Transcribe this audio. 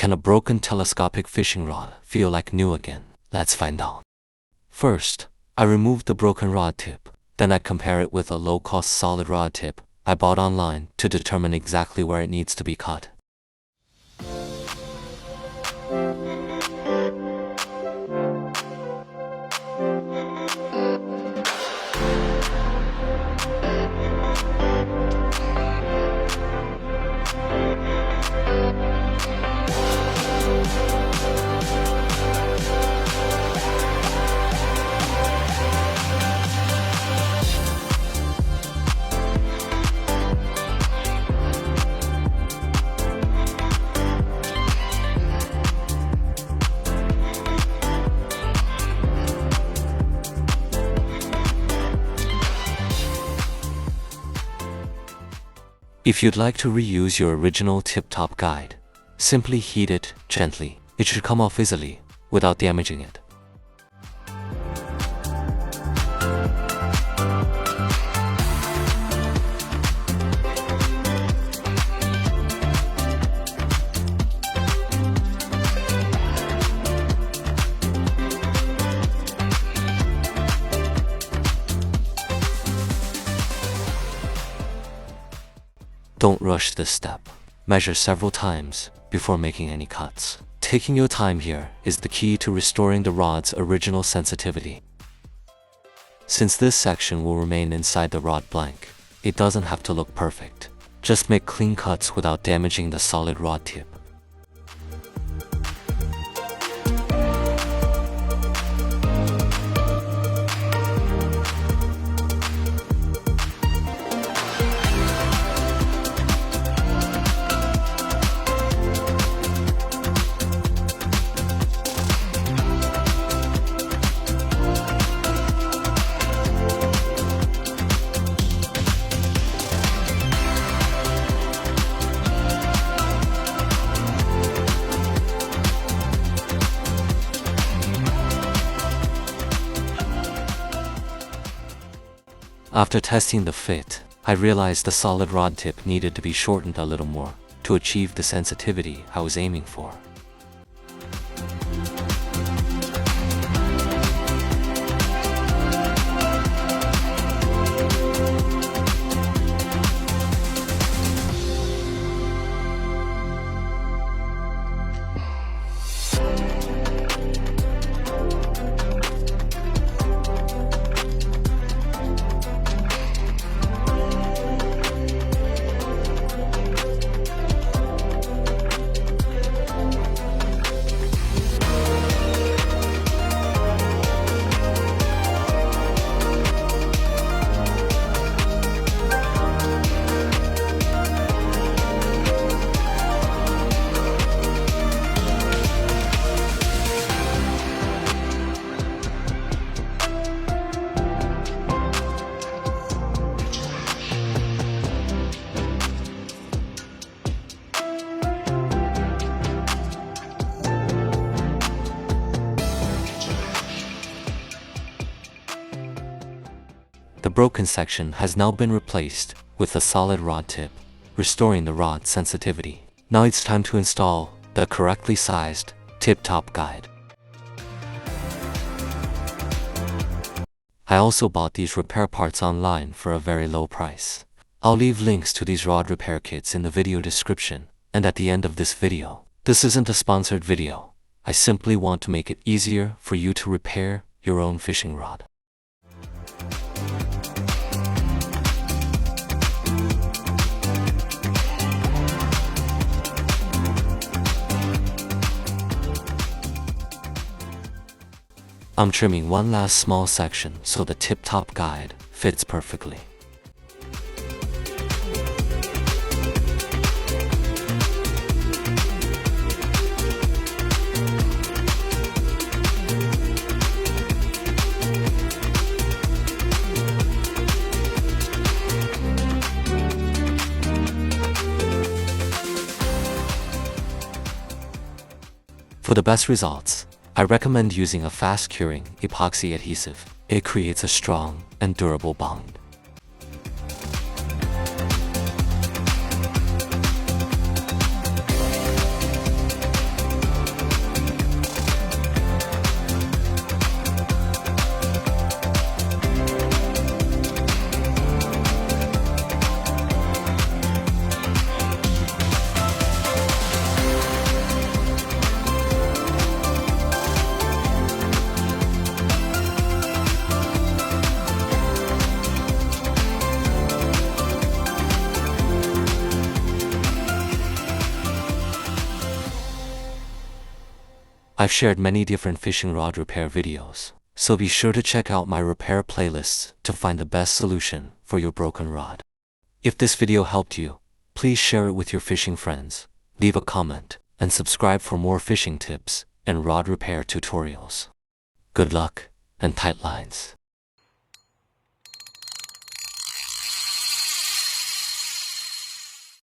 Can a broken telescopic fishing rod feel like new again? Let's find out. First, I remove the broken rod tip. Then I compare it with a low-cost solid rod tip I bought online to determine exactly where it needs to be cut. If you'd like to reuse your original tip-top guide, simply heat it gently. It should come off easily without damaging it. Don't rush this step. Measure several times before making any cuts. Taking your time here is the key to restoring the rod's original sensitivity. Since this section will remain inside the rod blank, it doesn't have to look perfect. Just make clean cuts without damaging the solid rod tip. After testing the fit, I realized the solid rod tip needed to be shortened a little more to achieve the sensitivity I was aiming for. The broken section has now been replaced with a solid rod tip, restoring the rod's sensitivity. Now it's time to install the correctly sized tip-top guide. I also bought these repair parts online for a very low price. I'll leave links to these rod repair kits in the video description and at the end of this video. This isn't a sponsored video. I simply want to make it easier for you to repair your own fishing rod. I'm trimming one last small section so the tip-top guide fits perfectly. For the best results, I recommend using a fast-curing epoxy adhesive. It creates a strong and durable bond. I've shared many different fishing rod repair videos, so be sure to check out my repair playlists to find the best solution for your broken rod. If this video helped you, please share it with your fishing friends, leave a comment, and subscribe for more fishing tips and rod repair tutorials. Good luck and tight lines.